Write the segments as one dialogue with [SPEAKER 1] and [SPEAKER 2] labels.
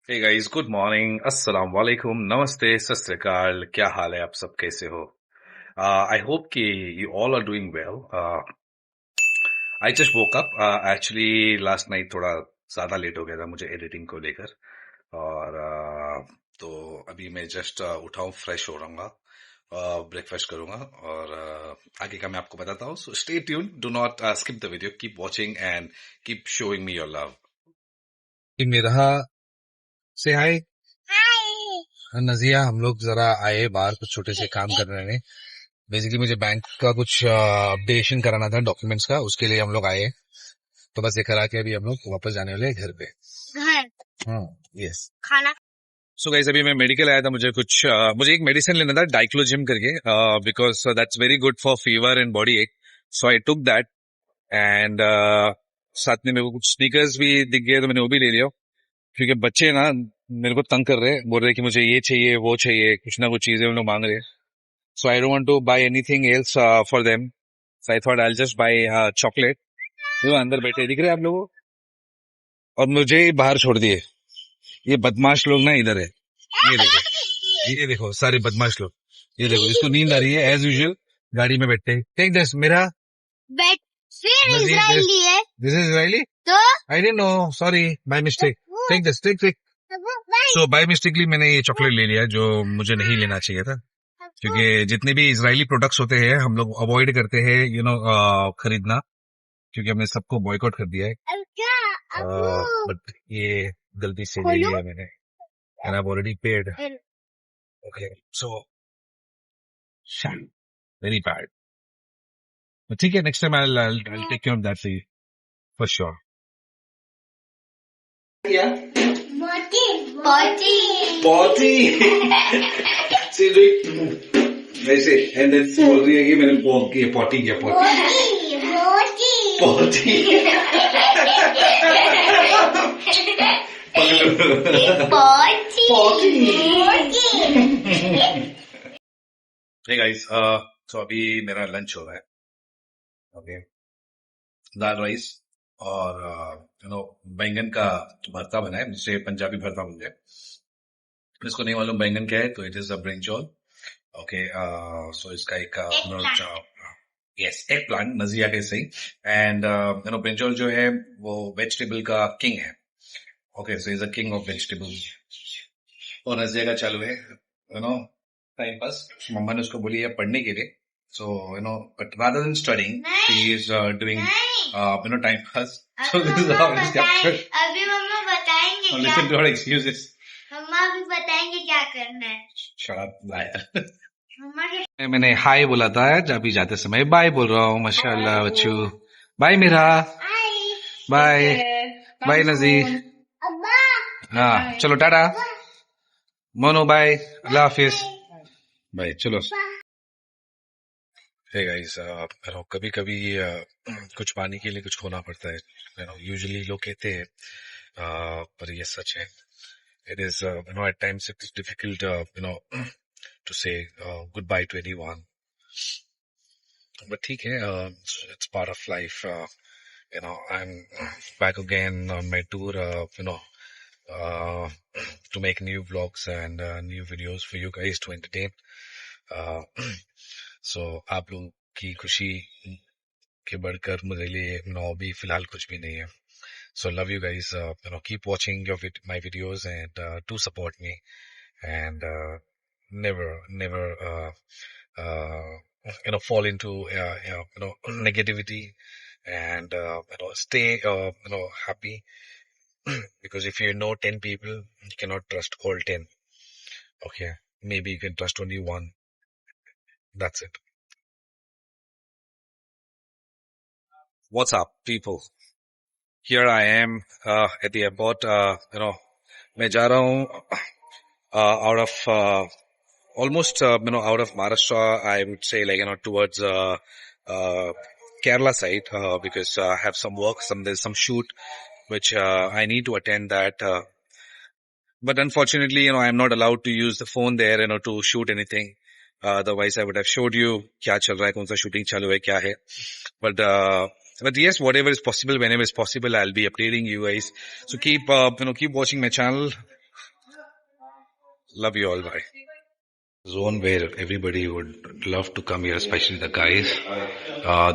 [SPEAKER 1] Hey guys, good morning, अस्सलाम वालेकुम, नमस्ते, सत श्री अकाल। क्या हाल है? आप सब कैसे हो? आई होप कि you all are doing well. I just woke up. Actually last night थोड़ा ज्यादा लेट हो गया था मुझे एडिटिंग को लेकर। और तो अभी मैं जस्ट उठा हूँ, फ्रेश हो रहूंगा, ब्रेकफास्ट करूंगा और आगे का मैं आपको बताता हूँ। So stay tune, do not skip the video, keep watching and keep showing me your love.
[SPEAKER 2] मेरा से हाय नजिया, हम लोग जरा आए बाहर कुछ छोटे से काम करने में। बेसिकली मुझे बैंक का कुछ अपडेशन कराना था डॉक्यूमेंट्स का, उसके लिए हम लोग आए। तो बस ये करा के अभी हम लोग वापस जाने वाले हैं घर पे। हाँ, यस। खाना।
[SPEAKER 1] सो गाइस, अभी मैं मेडिकल आया था। मुझे एक मेडिसिन लेना था, डाइक्लोजिम करके, because that's very good for fever and body एक। सो आई टुक दैट एंड साथ में मेरे को कुछ स्नीकर्स भी दिख गए, तो मैंने वो भी ले लिया। क्योंकि बच्चे ना मेरे को तंग कर रहे हैं, बोल रहे हैं कि मुझे ये चाहिए, वो चाहिए, कुछ ना कुछ चीजें उन लोग मांग रहे हैं। So I don't want to buy anything else for them. So I thought I just buy chocolate. वो अंदर बैठे दिख रहे हैं आप लोगों को, और मुझे बाहर छोड़ दिए। ये बदमाश लोग ना इधर है, ये देखो सारे बदमाश लोग। ये देखो, इसको नींद आ रही है एज यूजुअल, गाड़ी में बैठे। टेक दिस मेरा
[SPEAKER 3] बेट फिर इजरायली है।
[SPEAKER 1] This is Israeli.
[SPEAKER 3] तो
[SPEAKER 1] I didn't know, sorry, by mistake. Take this, take. So by mistakenly मैंने ये चॉकलेट ले लिया जो मुझे नहीं लेना चाहिए था। क्योंकि जितने भी इजरायली प्रोडक्ट्स होते हैं हम लोग अवॉइड करते हैं खरीदना, क्योंकि हमने सबको बॉयकॉट कर दिया है। बट ये गलती से ले लिया मैंने, and I have already paid. Okay, so very bad. But ठीक है, next time I'll take care of that for you, for sure.
[SPEAKER 3] Potty
[SPEAKER 1] See, वैसे and then बोल रही है कि मैंने पॉटी किया, पॉटी। Hey guys, so अभी मेरा लंच हो रहा है। ओके, दाल राइस और बैंगन का भरता बना है, जिसे पंजाबी भरता बोलते हैं। इसको नहीं मालूम बैंगन क्या है, तो it is a brinjal. Okay, so इसका एक यस, एग प्लांट, नजिया के सही। एंड ब्रिंजॉल जो है वो वेजिटेबल का किंग है। Okay, so is a king of vegetable. और नजिया का चालू है टाइम पास। मम्मा ने उसको बोली है पढ़ने के लिए। So, but rather than studying, she is doing, time pass. So this is how it's captured.
[SPEAKER 3] अभी मम्मा बताएंगे क्या?
[SPEAKER 1] Listen to her excuses.
[SPEAKER 3] मम्मा अभी बताएंगे क्या करना है।
[SPEAKER 1] Shut up, liar.
[SPEAKER 3] मम्मा के
[SPEAKER 1] मैंने हाय बोला था, अभी जाते समय बाय बोल रहा हूँ। माशाल्लाह बच्चू, बाय मेरा, बाय बाय नजी। हाँ चलो, टाटा मोनू, बाय, अल्लाह हाफिज, बाय, चलो। हे गाइस, कभी कभी कुछ पाने के लिए कुछ खोना पड़ता है। यूजुअली लोग कहते हैं, पर ये सच है। It is at times it is difficult to say goodbye to anyone, but ठीक है, it's part of life. I'm back again on my tour, to make new vlogs and new videos for you guys to entertain. So आप लोगों की खुशी के बढ़कर मेरे लिए अभी फिलहाल कुछ भी नहीं है। So love you guys, keep watching my videos and do support me, and never fall into negativity, and stay happy, because if you know 10 people, you cannot trust all 10. Okay, maybe you can trust only one. That's it. What's up, people? Here I am at the airport. मैं जा रहा हूँ out of almost out of Maharashtra. I would say, like, towards Kerala side, because I have some work, there's some shoot which I need to attend that. But unfortunately, I am not allowed to use the phone there, to shoot anything. Otherwise, I would have showed you क्या चल रहा है, कौन सा shooting चालू है, क्या है. But yes, whatever is possible, whenever is possible, I'll be updating you guys. So keep watching my channel.
[SPEAKER 2] Love you all. Bye. Zone where everybody would love to come here, especially the guys.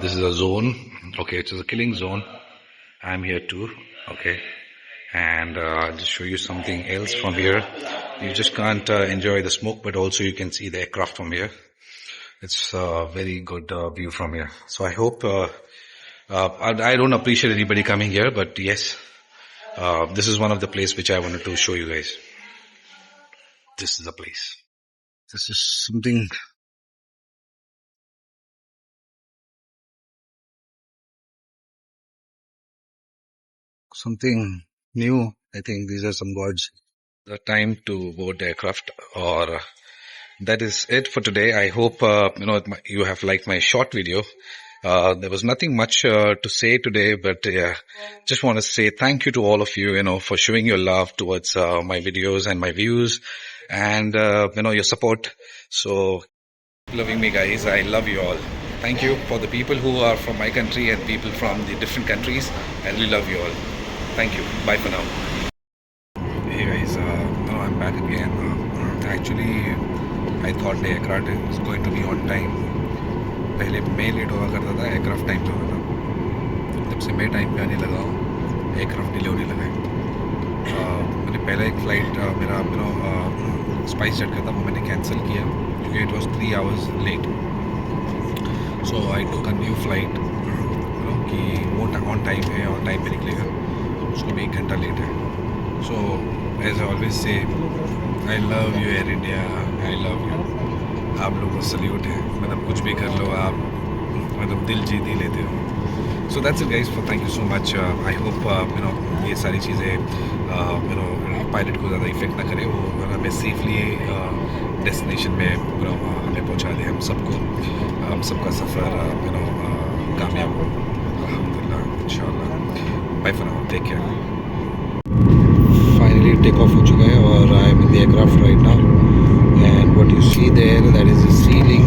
[SPEAKER 2] This is a zone. Okay, it's a killing zone. I'm here too. Okay. And I'll just show you something else from here. You just can't enjoy the smoke, but also you can see the aircraft from here. It's a very good view from here. So I hope, I don't appreciate anybody coming here, but yes, this is one of the place which I wanted to show you guys. This is the place. This is something new. I think these are some gods. The time to board the aircraft, or that is it for today. I hope you have liked my short video. There was nothing much to say today, but just want to say thank you to all of you, for showing your love towards my videos and my views, and your support. So loving me, guys. I love you all. Thank you for the people who are from my country and people from the different countries. I really love you all. Thank you. Bye for now. Hey guys, now I'm back again. Actually, I thought the aircraft is going to be on time. पहले मैं late हुआ करता था, aircraft time पे होता था. जब से मैं टाइम पे आने लगा हूँ, एयरक्राफ्ट डिले होने लगा है. मैंने पहला एक फ़्लाइट मेरा स्पाइस जेट का था, वो मैंने कैंसिल किया क्योंकि it was 3 hours late. So I took a new flight कि वो ऑन टाइम है और टाइम पे निकलेगा. उसको भी 1 घंटा लेट है. So as I always say, I love you Air India, I love you. आप लोगों को सल्यूट है. मतलब कुछ भी कर लो आप, मतलब दिल जीत ही लेते हो. So that's it guys. Thank you so much. I hope ये सारी चीज़ें पायलट को ज़्यादा इफेक्ट ना करे, वो हमें सेफली डेस्टिनेशन में हमें पहुंचा दे. हम सबका सफ़र कामयाब हो अल्हम्दुलिल्लाह इंशाल्लाह. Bye for now, take care. Finally take off हो चुका है और I am in the aircraft right now. And what you see there, that is the ceiling